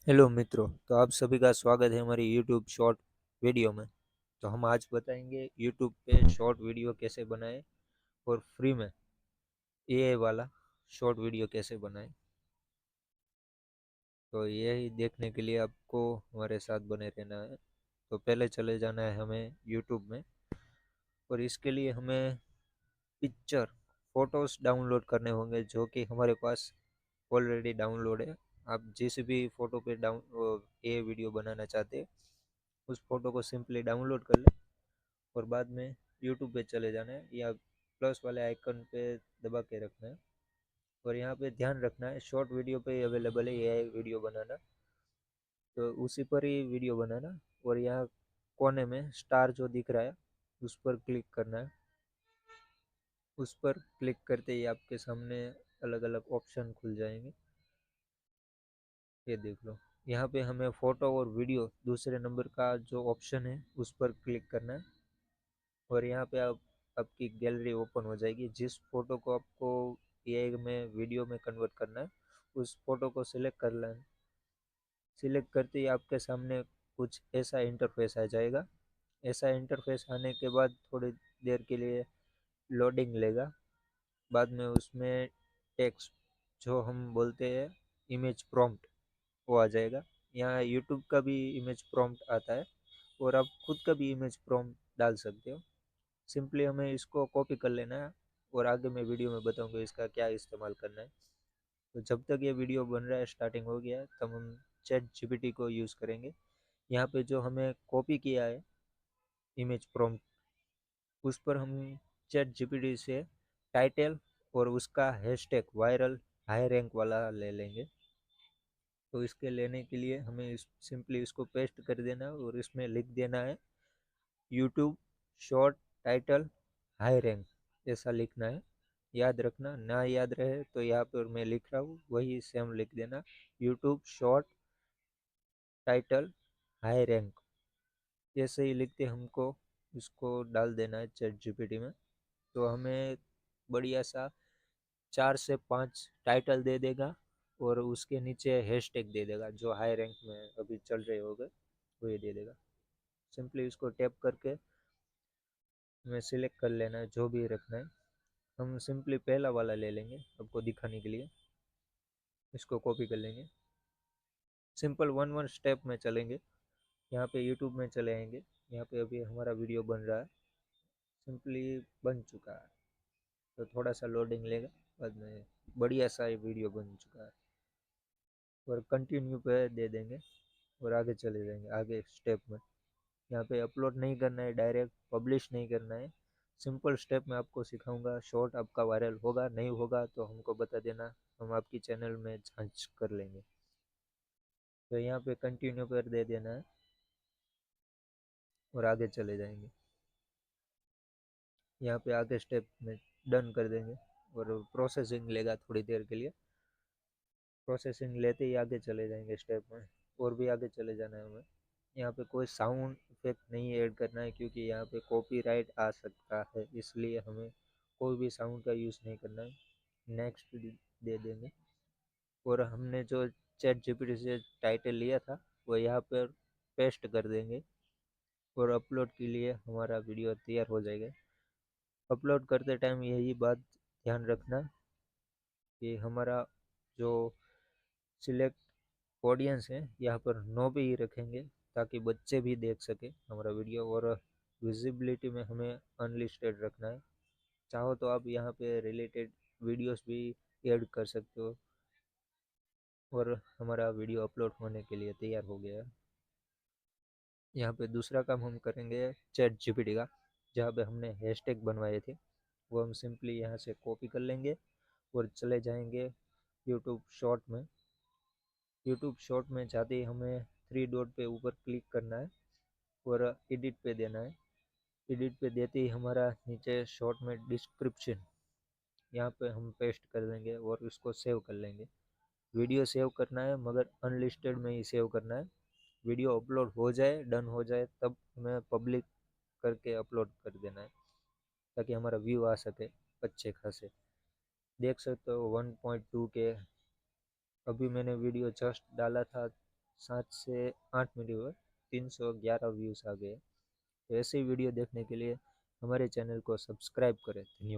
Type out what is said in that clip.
Hello मित्रों। तो आप सभी का स्वागत है हमारी यूट्यूब शॉर्ट वीडियो में। तो हम आज बताएंगे यूट्यूब पे शॉर्ट वीडियो कैसे बनाएं और फ्री में एआई वाला शॉर्ट वीडियो कैसे बनाएं। तो यही देखने के लिए आपको हमारे साथ बने रहना है। तो पहले चले जाना है हमें यूट्यूब में, और इसके लिए हमें पिक्चर फोटोज डाउनलोड करने होंगे जो कि हमारे पास ऑलरेडी डाउनलोड है। आप जिस भी फोटो पे डाउन ये वीडियो बनाना चाहते हैं उस फोटो को सिंपली डाउनलोड कर लें, और बाद में यूट्यूब पे चले जाना है या प्लस वाले आइकन पे दबा के रखना है। और यहाँ पे ध्यान रखना है शॉर्ट वीडियो पे अवेलेबल है एआई वीडियो बनाना, तो उसी पर ही वीडियो बनाना। और यहाँ कोने में स्टार जो दिख रहा है उस पर क्लिक करना है। उस पर क्लिक करते ही आपके सामने अलग अलग ऑप्शन खुल जाएंगे। ये देख लो, यहाँ पे हमें फोटो और वीडियो दूसरे नंबर का जो ऑप्शन है उस पर क्लिक करना है। और यहाँ पे आप आपकी गैलरी ओपन हो जाएगी। जिस फोटो को आपको एआई में वीडियो में कन्वर्ट करना है उस फोटो को सिलेक्ट कर लेना। सिलेक्ट करते ही आपके सामने कुछ ऐसा इंटरफेस आ जाएगा। ऐसा इंटरफेस आने के बाद थोड़ी देर के लिए लोडिंग लेगा। बाद में उसमें टेक्स्ट जो हम बोलते हैं इमेज प्रॉम्प्ट वो आ जाएगा। यहाँ यूट्यूब का भी इमेज प्रॉम्प्ट आता है, और आप खुद का भी इमेज प्रॉम्प्ट डाल सकते हो। सिंपली हमें इसको कॉपी कर लेना है, और आगे मैं वीडियो में बताऊंगा इसका क्या इस्तेमाल करना है। तो जब तक ये वीडियो बन रहा है, स्टार्टिंग हो गया है, तब हम चैट जीपीटी को यूज़ करेंगे। यहाँ पे जो हमें कॉपी किया है इमेज प्रॉम्प्ट, उस पर हम चैट जीपीटी से टाइटल और उसका हैशटैग वायरल हाई रैंक वाला ले लेंगे। तो इसके लेने के लिए हमें सिंपली इसको पेस्ट कर देना है, और इसमें लिख देना है YouTube short title high rank, ऐसा लिखना है। याद रखना, ना याद रहे तो यहाँ पर मैं लिख रहा हूँ वही सेम लिख देना, YouTube short title high rank. ऐसे ही लिख के हमको इसको डाल देना है चैट जीपीटी में। तो हमें बढ़िया सा 4 से 5 टाइटल दे देगा, और उसके नीचे हैशटैग दे देगा जो हाई रैंक में अभी चल रहे होंगे वो ये दे देगा। सिंपली इसको टैप करके हमें सिलेक्ट कर लेना है जो भी रखना है। हम सिंपली पहला वाला ले लेंगे आपको दिखाने के लिए। इसको कॉपी कर लेंगे। सिंपल वन वन स्टेप में चलेंगे। यहाँ पे यूट्यूब में चले आएंगे। यहाँ पे अभी हमारा वीडियो बन रहा है, सिंपली बन चुका है। तो थोड़ा सा लोडिंग लेगा, बाद में बढ़िया सा ये वीडियो बन चुका है। और कंटिन्यू पे दे देंगे, और आगे चले जाएंगे आगे स्टेप में। यहाँ पे अपलोड नहीं करना है, डायरेक्ट पब्लिश नहीं करना है। सिंपल स्टेप में आपको सिखाऊंगा। शॉर्ट आपका वायरल होगा नहीं होगा तो हमको बता देना, हम आपकी चैनल में जांच कर लेंगे। तो यहाँ पे कंटिन्यू पर दे देना है, और आगे चले जाएंगे। यहाँ पे आगे स्टेप में डन कर देंगे, और प्रोसेसिंग लेगा थोड़ी देर के लिए। प्रोसेसिंग लेते ही आगे चले जाएंगे स्टेप में, और भी आगे चले जाना है हमें। यहाँ पे कोई साउंड इफेक्ट नहीं ऐड करना है, क्योंकि यहाँ पे कॉपीराइट आ सकता है, इसलिए हमें कोई भी साउंड का यूज़ नहीं करना है। नेक्स्ट दे देंगे, और हमने जो चैट जीपीटी से टाइटल लिया था वो यहाँ पर पेस्ट कर देंगे, और अपलोड के लिए हमारा वीडियो तैयार हो जाएगा। अपलोड करते टाइम यही बात ध्यान रखना कि हमारा जो सिलेक्ट ऑडियंस है यहाँ पर नो पे ही रखेंगे, ताकि बच्चे भी देख सके हमारा वीडियो। और विजिबिलिटी में हमें अनलिस्टेड रखना है। चाहो तो आप यहाँ पे रिलेटेड वीडियोस भी ऐड कर सकते हो। और हमारा वीडियो अपलोड होने के लिए तैयार हो गया है। यहाँ पे दूसरा काम हम करेंगे चैट जीपीटी का। जहाँ पे हमने हैशटैग बनवाए थे वो हम सिंपली यहाँ से कॉपी कर लेंगे, और चले जाएंगे यूट्यूब शॉर्ट में। यूट्यूब शॉर्ट में जाते ही हमें थ्री डॉट पे ऊपर क्लिक करना है, और एडिट पे देना है। एडिट पे देते ही हमारा नीचे शॉर्ट में डिस्क्रिप्शन यहाँ पे हम पेस्ट कर देंगे, और उसको सेव कर लेंगे। वीडियो सेव करना है मगर अनलिस्टेड में ही सेव करना है। वीडियो अपलोड हो जाए, डन हो जाए, तब हमें पब्लिक करके अपलोड कर देना है, ताकि हमारा व्यू आ सके अच्छे खासे। देख सकते हो 1.2 के अभी मैंने वीडियो जस्ट डाला था 7 से 8 वीडियो पर 311 व्यूज़ आ गए। तो ऐसे ही वीडियो देखने के लिए हमारे चैनल को सब्सक्राइब करें। धन्यवाद।